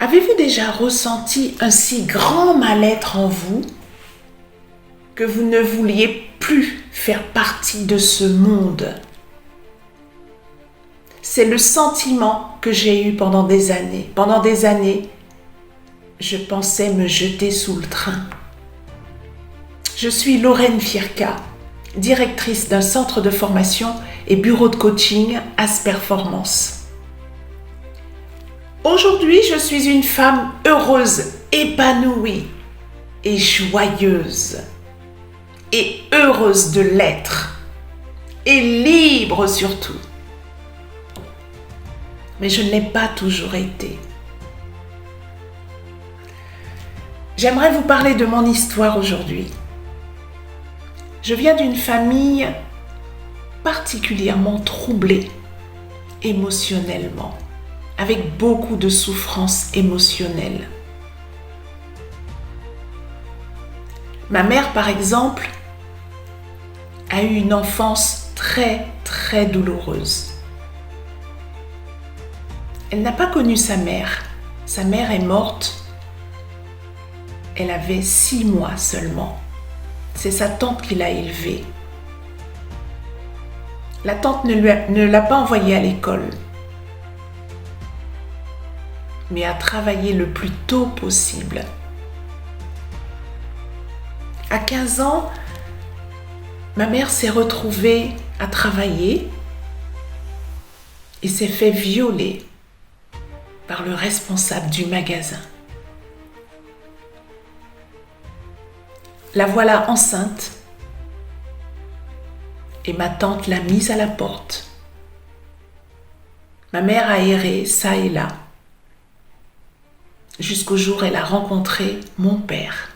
Avez-vous déjà ressenti un si grand mal-être en vous que vous ne vouliez plus faire partie de ce monde? C'est le sentiment que j'ai eu pendant des années. Pendant des années, je pensais me jeter sous le train. Je suis Lorraine Firka, directrice d'un centre de formation et bureau de coaching As Performance. Aujourd'hui, je suis une femme heureuse, épanouie et joyeuse. Et heureuse de l'être. Et libre surtout. Mais je ne l'ai pas toujours été. J'aimerais vous parler de mon histoire aujourd'hui. Je viens d'une famille particulièrement troublée émotionnellement, avec beaucoup de souffrances émotionnelles. Ma mère, par exemple, a eu une enfance très douloureuse. Elle n'a pas connu sa mère. Sa mère est morte. Elle avait 6 mois seulement. C'est sa tante qui l'a élevée. La tante ne l'a pas envoyée à l'école, mais a travaillé le plus tôt possible. À 15 ans, ma mère s'est retrouvée à travailler et s'est fait violer par le responsable du magasin. La voilà enceinte et ma tante l'a mise à la porte. Ma mère a erré ça et là jusqu'au jour où elle a rencontré mon père.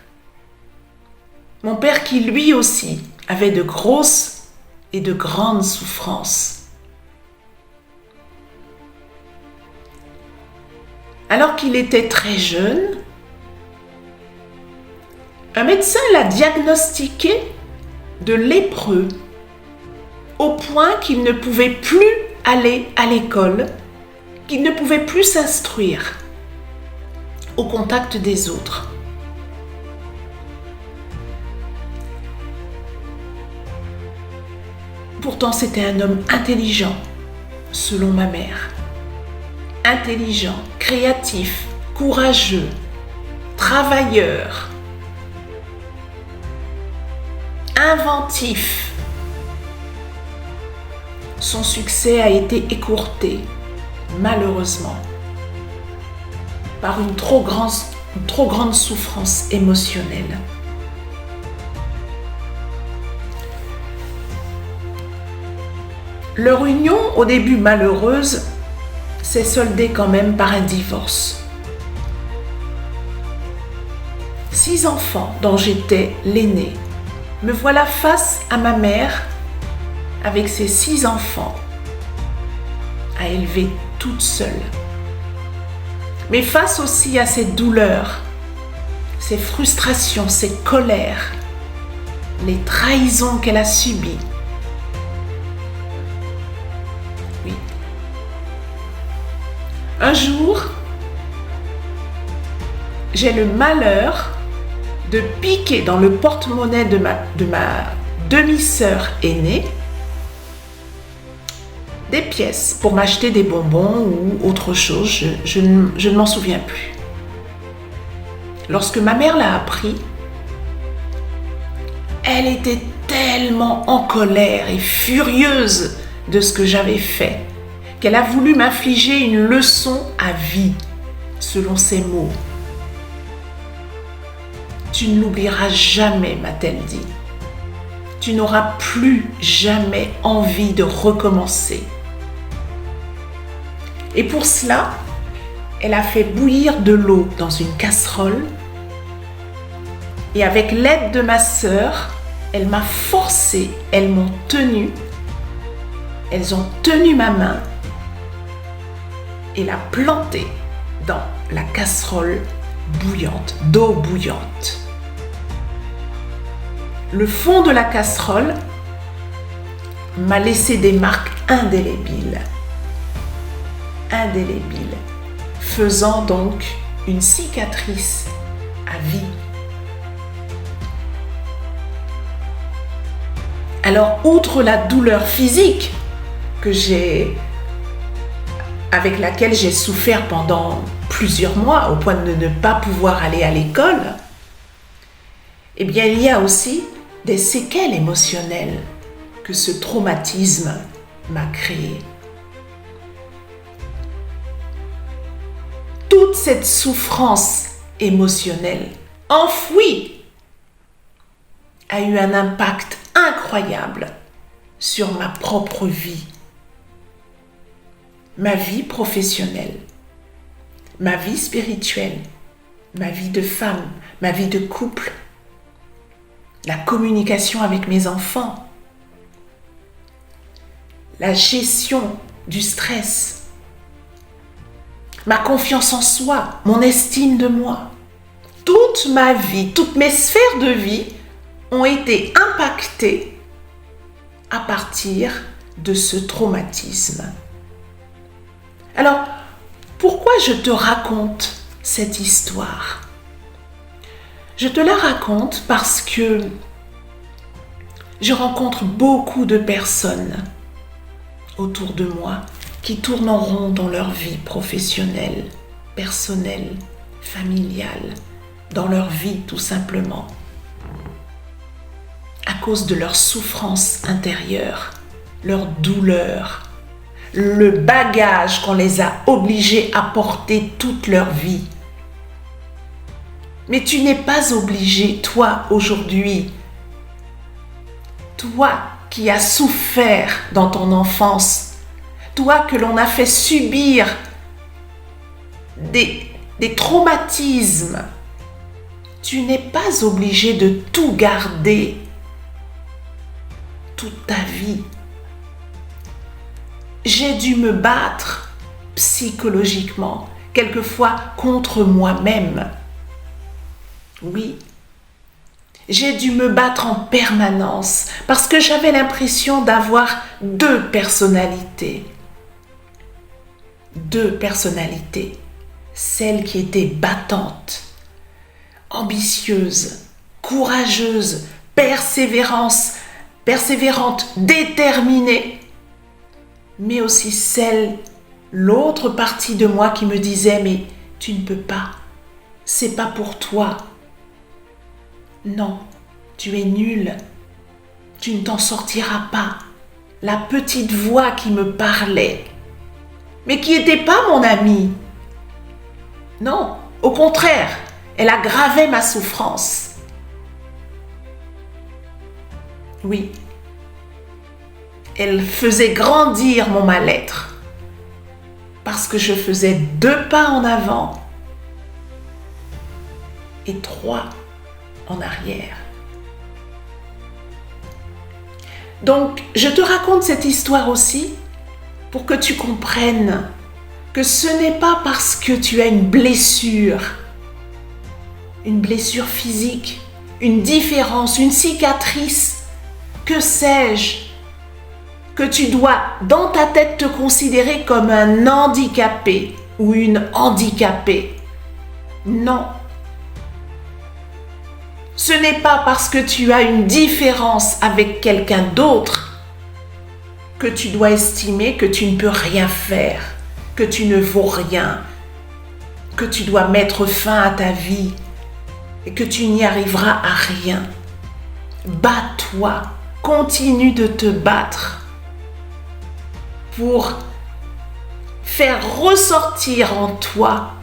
Mon père qui lui aussi avait de grosses et de grandes souffrances. Alors qu'il était très jeune, un médecin l'a diagnostiqué de lépreux au point qu'il ne pouvait plus aller à l'école, qu'il ne pouvait plus s'instruire au contact des autres. Pourtant, c'était un homme intelligent, selon ma mère. Intelligent, créatif, courageux, travailleur, inventif. Son succès a été écourté, malheureusement, par une trop grande souffrance émotionnelle. Leur union, au début malheureuse, s'est soldée quand même par un divorce. 6 enfants dont j'étais l'aînée. Me voilà face à ma mère avec ses 6 enfants à élever toute seule. Mais face aussi à ses douleurs, ses frustrations, ses colères, les trahisons qu'elle a subies. Oui. Un jour, j'ai le malheur de piquer dans le porte-monnaie de ma demi-sœur aînée des pièces pour m'acheter des bonbons ou autre chose, je ne m'en souviens plus. Lorsque ma mère l'a appris, elle était tellement en colère et furieuse de ce que j'avais fait qu'elle a voulu m'infliger une leçon à vie, selon ses mots. Tu ne l'oublieras jamais, m'a-t-elle dit. Tu n'auras plus jamais envie de recommencer. Et pour cela, elle a fait bouillir de l'eau dans une casserole et avec l'aide de ma sœur, elle m'a forcée, elles m'ont tenue, elles ont tenu ma main et l'a plantée dans la casserole bouillante, d'eau bouillante. Le fond de la casserole m'a laissé des marques indélébiles, faisant donc une cicatrice à vie. Alors, outre la douleur physique avec laquelle j'ai souffert pendant plusieurs mois, au point de ne pas pouvoir aller à l'école, eh bien, il y a aussi des séquelles émotionnelles que ce traumatisme m'a créées. Toute cette souffrance émotionnelle enfouie a eu un impact incroyable sur ma propre vie, ma vie professionnelle, ma vie spirituelle, ma vie de femme, ma vie de couple, la communication avec mes enfants, la gestion du stress, ma confiance en soi, mon estime de moi. Toute ma vie, toutes mes sphères de vie ont été impactées à partir de ce traumatisme. Alors, pourquoi je te raconte cette histoire ? Je te la raconte parce que je rencontre beaucoup de personnes autour de moi qui tournent en rond dans leur vie professionnelle, personnelle, familiale, dans leur vie tout simplement, à cause de leur souffrance intérieure, leur douleur, le bagage qu'on les a obligés à porter toute leur vie. Mais tu n'es pas obligé, toi, aujourd'hui, toi qui as souffert dans ton enfance, toi que l'on a fait subir des traumatismes, tu n'es pas obligé de tout garder toute ta vie. J'ai dû me battre psychologiquement, quelquefois contre moi-même. Oui, j'ai dû me battre en permanence parce que j'avais l'impression d'avoir deux personnalités. Deux personnalités. Celle qui était battante, ambitieuse, courageuse, persévérante, déterminée. Mais aussi l'autre partie de moi qui me disait « Mais tu ne peux pas, c'est pas pour toi. Non, tu es nul, tu ne t'en sortiras pas. » La petite voix qui me parlait, mais qui n'était pas mon amie. Non, au contraire, elle aggravait ma souffrance. Oui, elle faisait grandir mon mal-être parce que je faisais 2 pas en avant et 3 en arrière. Donc, je te raconte cette histoire aussi pour que tu comprennes que ce n'est pas parce que tu as une blessure physique, une différence, une cicatrice, que sais-je, que tu dois dans ta tête te considérer comme un handicapé ou une handicapée. Non. Ce n'est pas parce que tu as une différence avec quelqu'un d'autre que tu dois estimer que tu ne peux rien faire, que tu ne vaux rien, que tu dois mettre fin à ta vie et que tu n'y arriveras à rien. Bats-toi, continue de te battre pour faire ressortir en toi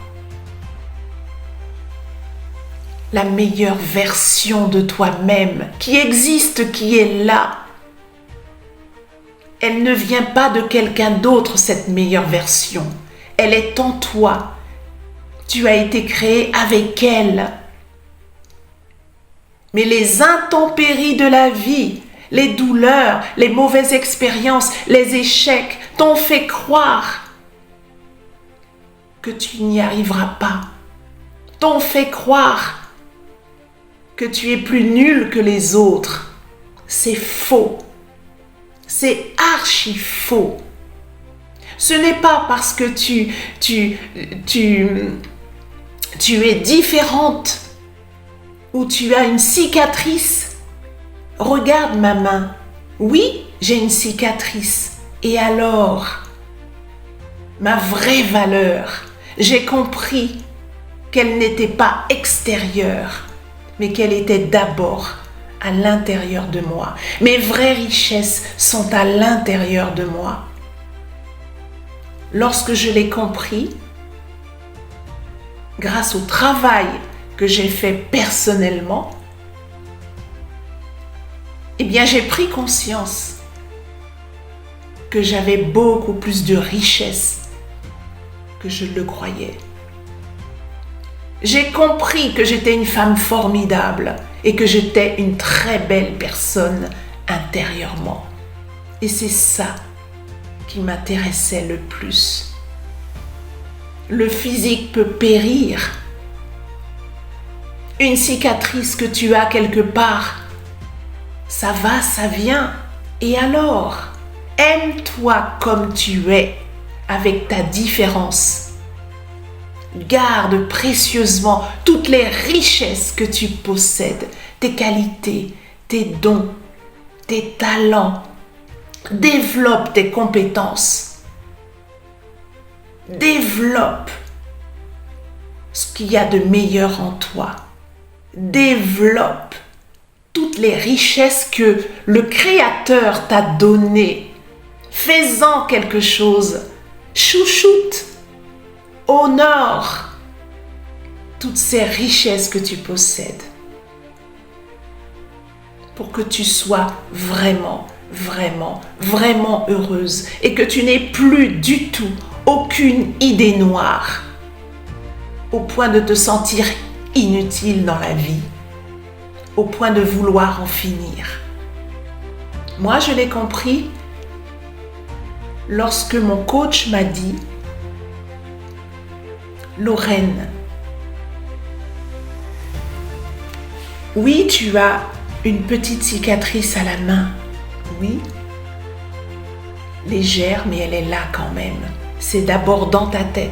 la meilleure version de toi-même qui existe, qui est là. Elle ne vient pas de quelqu'un d'autre, cette meilleure version. Elle est en toi. Tu as été créé avec elle. Mais les intempéries de la vie, les douleurs, les mauvaises expériences, les échecs t'ont fait croire que tu n'y arriveras pas. T'ont fait croire que tu es plus nul que les autres. C'est faux. C'est archi faux. Ce n'est pas parce que tu es différente ou tu as une cicatrice. Regarde ma main. Oui, j'ai une cicatrice. Et alors, ma vraie valeur, j'ai compris qu'elle n'était pas extérieure, mais qu'elle était d'abord à l'intérieur de moi. Mes vraies richesses sont à l'intérieur de moi. Lorsque je l'ai compris, grâce au travail que j'ai fait personnellement, eh bien j'ai pris conscience que j'avais beaucoup plus de richesses que je le croyais. J'ai compris que j'étais une femme formidable et que j'étais une très belle personne intérieurement. Et c'est ça qui m'intéressait le plus. Le physique peut périr. Une cicatrice que tu as quelque part, ça va, ça vient. Et alors, aime-toi comme tu es, avec ta différence. Garde précieusement toutes les richesses que tu possèdes, tes qualités, tes dons, tes talents. Développe tes compétences. Développe ce qu'il y a de meilleur en toi. Développe toutes les richesses que le Créateur t'a données. Fais-en quelque chose. Chouchoute. Honore toutes ces richesses que tu possèdes pour que tu sois vraiment heureuse et que tu n'aies plus du tout aucune idée noire au point de te sentir inutile dans la vie, au point de vouloir en finir. Moi, je l'ai compris lorsque mon coach m'a dit: Lorraine, oui, tu as une petite cicatrice à la main. Oui, légère, mais elle est là quand même. C'est d'abord dans ta tête.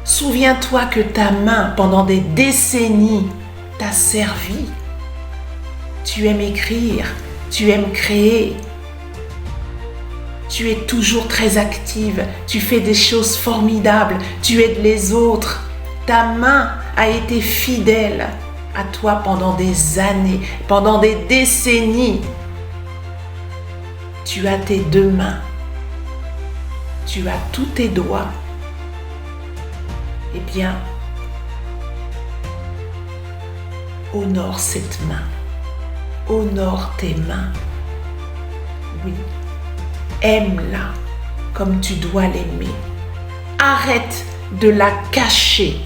Souviens-toi que ta main, pendant des décennies, t'a servi. Tu aimes écrire, tu aimes créer. Tu es toujours très active, tu fais des choses formidables, tu aides les autres. Ta main a été fidèle à toi pendant des années, pendant des décennies. Tu as tes deux mains, tu as tous tes doigts. Eh bien, honore cette main, honore tes mains. Oui. Aime-la comme tu dois l'aimer. Arrête de la cacher.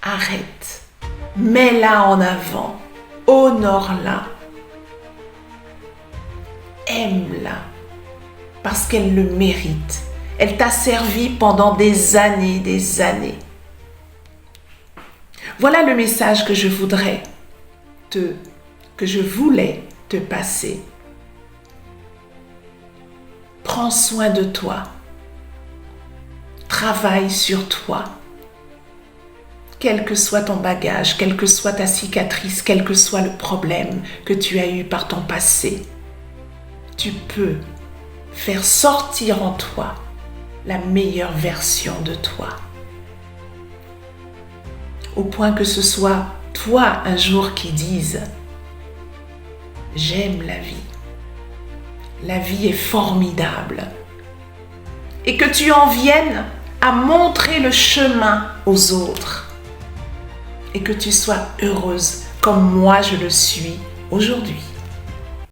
Arrête. Mets-la en avant. Honore-la. Aime-la parce qu'elle le mérite. Elle t'a servi pendant des années, des années. Voilà le message que je voulais te passer. Prends soin de toi. Travaille sur toi. Quel que soit ton bagage, quelle que soit ta cicatrice, quel que soit le problème que tu as eu par ton passé, tu peux faire sortir en toi la meilleure version de toi. Au point que ce soit toi un jour qui dise: j'aime la vie. La vie est formidable. Et que tu en viennes à montrer le chemin aux autres. Et que tu sois heureuse comme moi je le suis aujourd'hui.